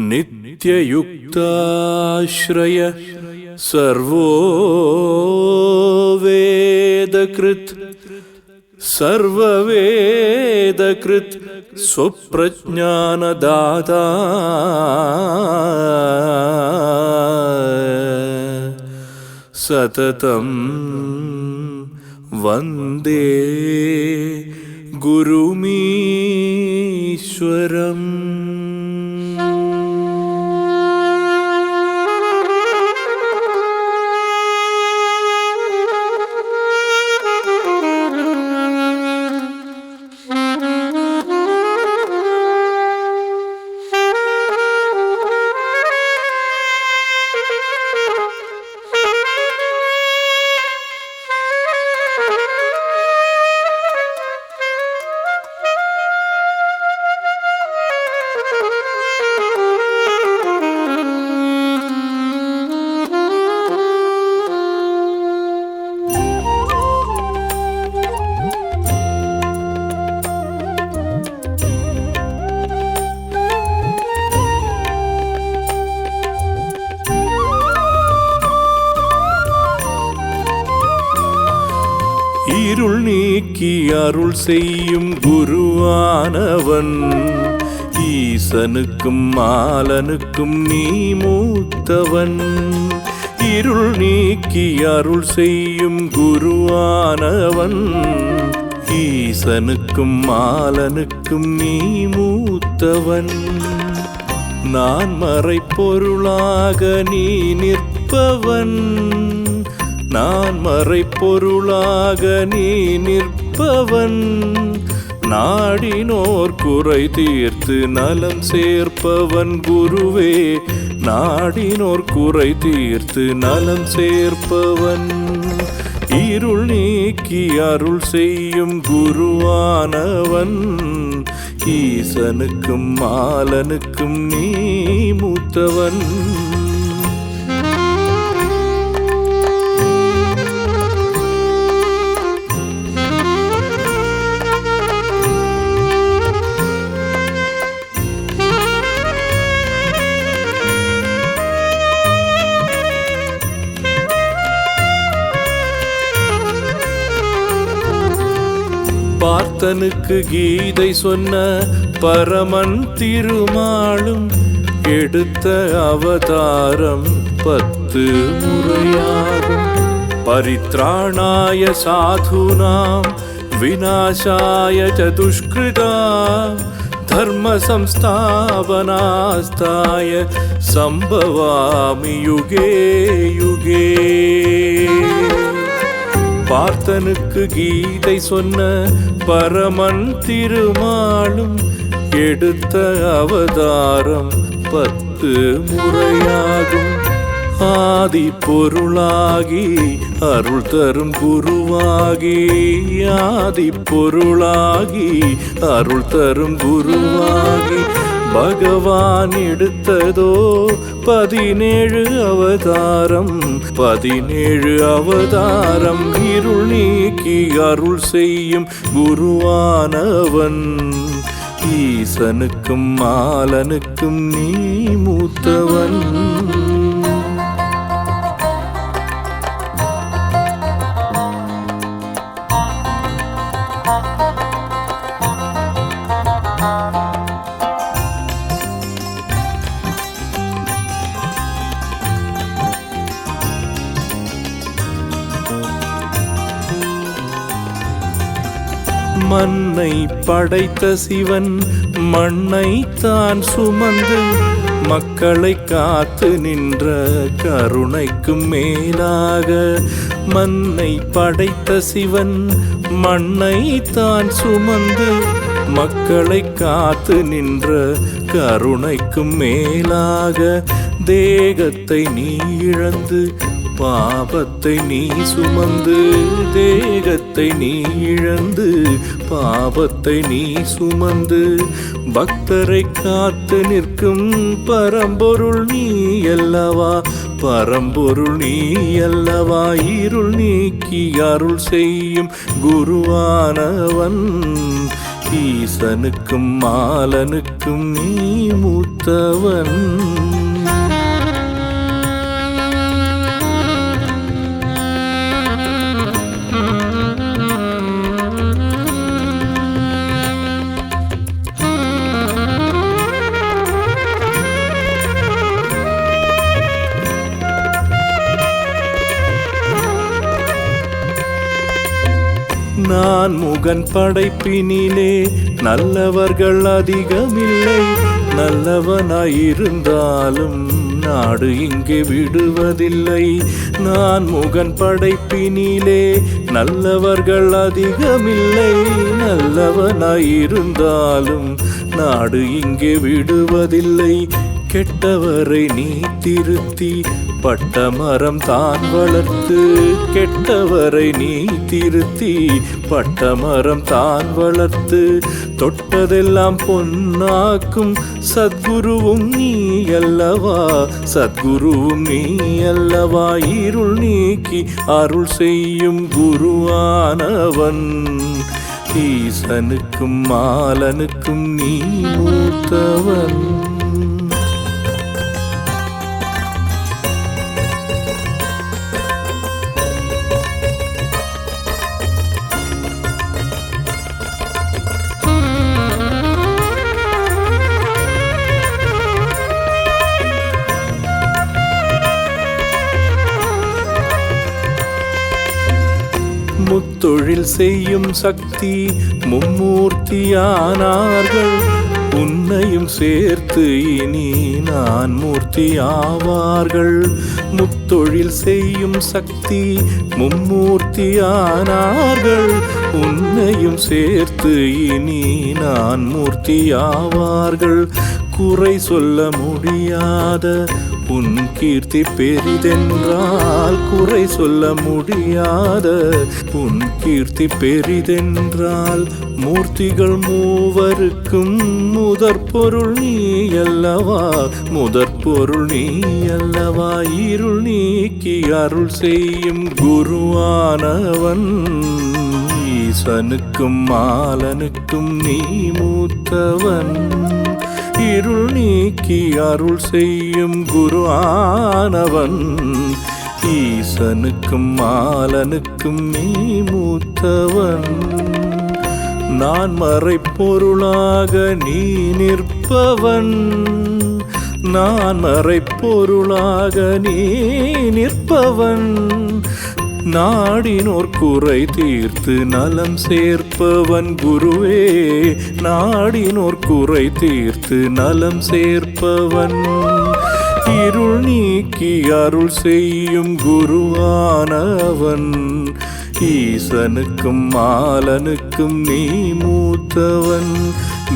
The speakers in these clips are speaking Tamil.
नित्ययुक्ताश्रय सर्ववेदकृत् सर्ववेदकृत् स्वप्रज्ञानदाता सततं वन्दे गुरुमीश्वरम्. இருள் நீக்கி அருள் செய்யும் குருவானவன், ஈசனுக்கும் மாலனுக்கும் நீ மூத்தவன். இருள் நீக்கி அருள் செய்யும் குருவானவன், ஈசனுக்கும் மாலனுக்கும் நீ மூத்தவன். நான் மறைப்பொருளாக நீ நிற்பவன், நான் மறைப்பொருளாக நீ நிற்பவன். நாடினோர் குறை தீர்த்து நலம் சேர்ப்பவன் குருவே, நாடினோர் குறை தீர்த்து நலம் சேர்ப்பவன். இருள் நீக்கி அருள் செய்யும் குருவானவன், ஈசனுக்கும் மாலனுக்கும் நீ மூத்தவன். பார்த்தனுக்கு கீதை சொன்ன பரமன் திருமாலும், எடுத்த அவதாரம் 10 முறையாகும். பரித்ராணாய சாதுனாம் விநாசாய சதுஷ்கிருதா, தர்ம சம்ஸ்தாபனாஸ்தாய சம்பவாமி யுகே யுகே. பார்த்தனுக்கு கீதை சொன்ன பரமன் திருமாலும், எடுத்த அவதாரம் 10 முறையாகும். ஆதி பொருளாகி அருள் தரும் குருவாகி, ஆதி பொருளாகி அருள் தரும் குருவாகி. பகவான் எடுத்ததோ 17 அவதாரம், 17 அவதாரம். இருள் நீக்கி அருள் செய்யும் குருவானவன், ஈசனுக்கும் மாலனுக்கும் நீ மூத்தவன். மண்ணை படைத்த சிவன் மண்ணை தான் சுமந்து, மக்களை காத்து நின்ற கருணைக்கும் மேலாக. மண்ணை படைத்த சிவன் மண்ணை தான் சுமந்து, மக்களை காத்து நின்ற கருணைக்கும் மேலாக. தேகத்தை நீ இழந்து பாபத்தை நீ சுமந்து, தேகத்தை நீ இழந்து பாபத்தை நீ சுமந்து. பக்தரை காத்து நிற்கும் பரம்பொருள் நீ அல்லவா, பரம்பொருள் நீ அல்லவா. இருள் நீக்கி அருள் செய்யும் குருவானவன், ஈசனுக்கும் மாலனுக்கும் நீ மூத்தவன். நான் முகன் படைப்பினிலே நல்லவர்கள் அதிகமில்லை. நல்லவனாயிருந்தாலும் நாடு இங்கே விடுவதில்லை. நான் முகன் படைப்பினிலே நல்லவர்கள் அதிகமில்லை. நல்லவனாயிருந்தாலும் நாடு இங்கே விடுவதில்லை. கெட்டவரை நீ திருத்தி பட்டமரம் தான் வளர்த்து, கெட்டவரை நீ திருத்தி பட்டமரம் தான் வளர்த்து, தொட்டதெல்லாம் பொன்னாக்கும் சத்குருவும் நீ அல்லவா, சத்குருவும் நீ அல்லவா. இருள் நீக்கி அருள் செய்யும் குருவானவன். ஈசனுக்கும் மாலனுக்கும் நீ மூத்தவன். முத்தொழில் செய்யும் சக்தி மும்மூர்த்தியானார்கள். உன்னையும் சேர்த்து இனி நான் மூர்த்தி ஆவார்கள். முத்தொழில் செய்யும் சக்தி மும்மூர்த்தியானார்கள். உன்னையும் சேர்த்து இனி நான் மூர்த்தி ஆவார்கள். குறை சொல்ல முடியாத உன் கீர்த்தி பெரிதென்றால், குறை சொல்ல முடியாத உன் கீர்த்தி பெரிதென்றால், மூர்த்திகள் மூவருக்கும் முதற்பொருள் நீ அல்லவா, முதற்பொருள் நீ அல்லவா. இருள் நீக்கி அருள் செய்யும் குருவானவன். ஈசனுக்கும் மாலனுக்கும் நீ மூத்தவன். இருள் நீக்கி அருள் செய்யும் குருவானவன். ஈசனுக்கும் மாலனுக்கும் நீ மூத்தவன். நான் மறைப்பொருளாக நீ நிற்பவன். நான் மறைப்பொருளாக நீ நிற்பவன். நாடினோர் குறை தீர்த்து நலம் சேர்ப்பவன் குருவே. நாடினோர் குறை தீர்த்து நலம் சேர்ப்பவன். இருள் நீக்கி அருள் செய்யும் குருவானவன். ஈசனுக்கும் மாலனுக்கும் நீ மூத்தவன்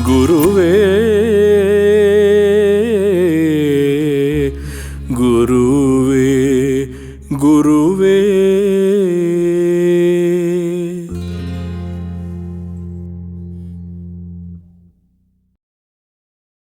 குருவே.